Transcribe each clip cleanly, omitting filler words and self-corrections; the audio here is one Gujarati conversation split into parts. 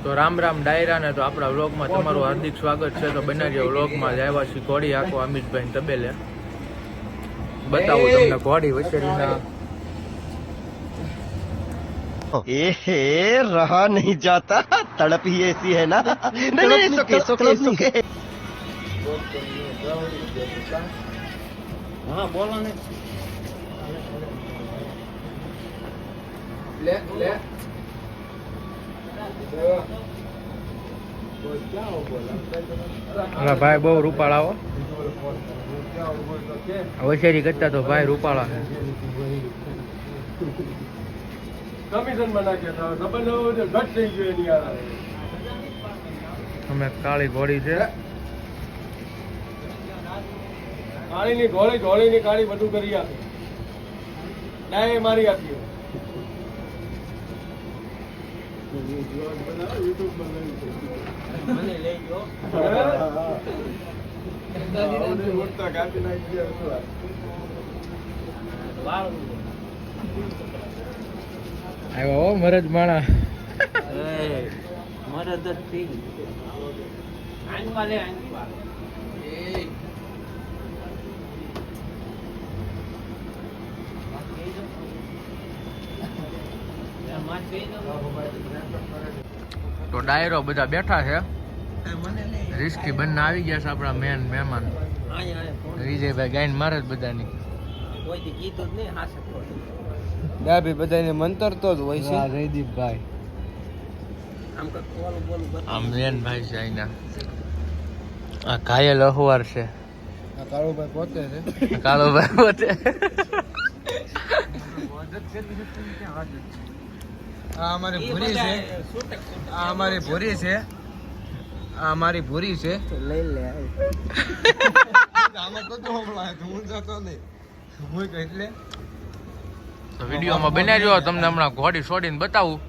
તો રામ રામ ડાયરા ને તો આપણા વ્લોગમાં તમારું હાર્દિક સ્વાગત છે. તો બનાવીએ વ્લોગમાં જ આવ્યા છીએ ઘોડી આખો અમિતભાઈ તબેલે. બતાવું તમને ઘોડી વછેરીના. एहे रहा नहीं जाता तड़प ही ऐसी है ना नहीं सुके हाँ बोलो ने ले ले ભાઈ બહુ રૂપાળા હો. વછેરી કરતા તો ભાઈ રૂપાળા છે. કમિશન માં નાખ્યા ડબલ ઘટ થઈ ગયો એની યાર. અમે કાળી ઘોડી છે. કાળીની ઘોડીની કાળી બધું કરી આપે. ડાય મારી આપી. મને લઈ ગયો. કાપી નાખી આવ્યો હો મરદ માણા. મરદ જ થઈ આંગવા લે આંગવા તો ડાયરો બધા બેઠા છે. રિસ્કી બંને આવી ગયા છે આપણા મેન મહેમાન વિજયભાઈ. ગાયન મારે જ બધાની કોઈ કીધું જ નહીં હાસે ડાબી બધાને મંતર તો જ હોય છે. જયદીપભાઈ આમ કે બોલું આ મેન ભાઈ છે અહીંના. આ ઘાયલ અહવાર છે. આ કાળુભાઈ પોતે છે. કાળોભાઈ પોતે. આ અમારી ભૂરી છે. આ અમારી ભૂરી છે. આ અમારી ભૂરી છે. લઈ લે આમાં તો હમણાં હું જતો નહીં હું એટલે તો વિડીયોમાં બન્યા જો તમને હમણાં ઘોડી છોડીને બતાવું.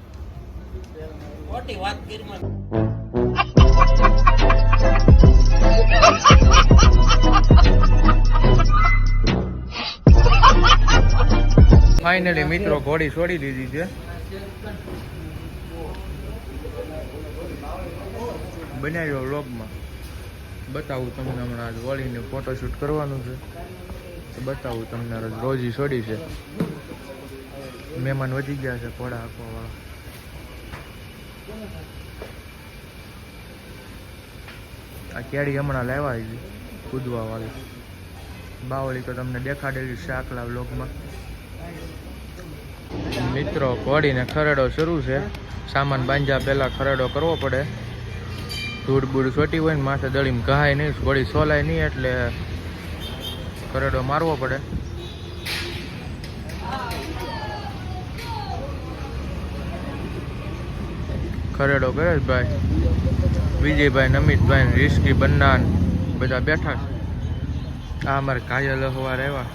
ખોટી વાત કરી ફાઇનલી મિત્રો ઘોડી છોડી દીધી છે. બનાવ્યો વ્લોગમાં બતાવું તમને હમણાં વળીને ફોટોશૂટ કરવાનું છે. તો બતાવું તમને રોજી છોડી છે. મહેમાન વધી ગયા છે ઘોડા આપવા વાળા. આ કેડી હમણાં લેવા આવી કૂદવા વાળી બાવળી તો તમને દેખાડેલી છે આખલા વ્લોગમાં. મિત્રો ઘોડીને ખરડો શરૂ છે. સામાન બાંધ્યા પહેલા ખરડો કરવો પડે. ધૂળ બૂળ છોટી હોય ને માથે દળીમાં ઘાય નહીં, ઘોડી સોલાય નહીં, એટલે ખરડો મારવો પડે. ખરેડો કરે જ ભાઈ વિજયભાઈ, નમિતભાઈ, રિસ્કી બન્નાન બધા બેઠા છે. આ અમારે ઘાયલ અહવાર આવ્યા.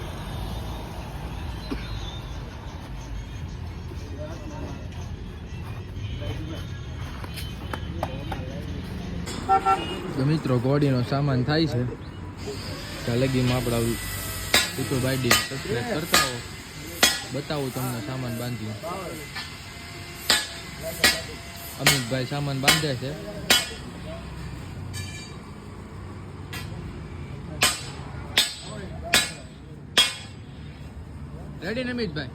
તો મિત્રો ઘોડીનો સામાન થાય છે. ત્યાં લગીમાં આપણા યુટ્યુબ ID સબસ્ક્રાઈબ કરતા હો. બતાવું તમને સામાન બાંધી. અમિતભાઈ સામાન બાંધે છે. રેડી નમિતભાઈ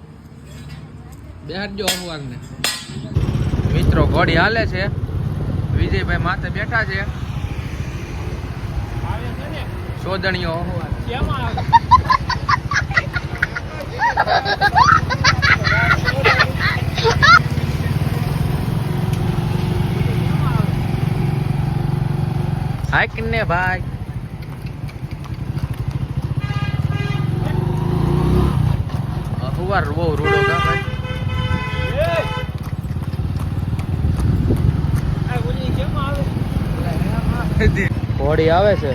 બેહાડજો અહવારને. મિત્રો ઘોડી હાલે છે. વિજયભાઈ માથે બેઠા છે. સોદણીઓ હાય કિન્ને ભાઈ. અહવાર બહુ રૂડો કા ભાઈ. ઘોડી આવે છે.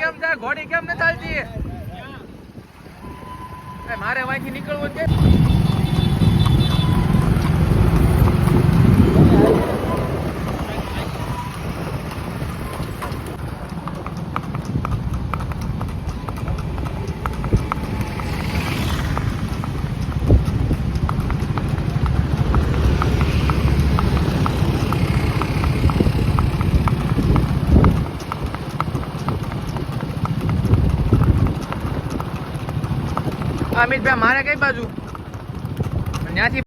કેમ થાય ઘોડી કેમ ન ચાલતી? મારે વાંચી નીકળવું છે. અમિતભાઈ મારે કઈ બાજુ ત્યાંથી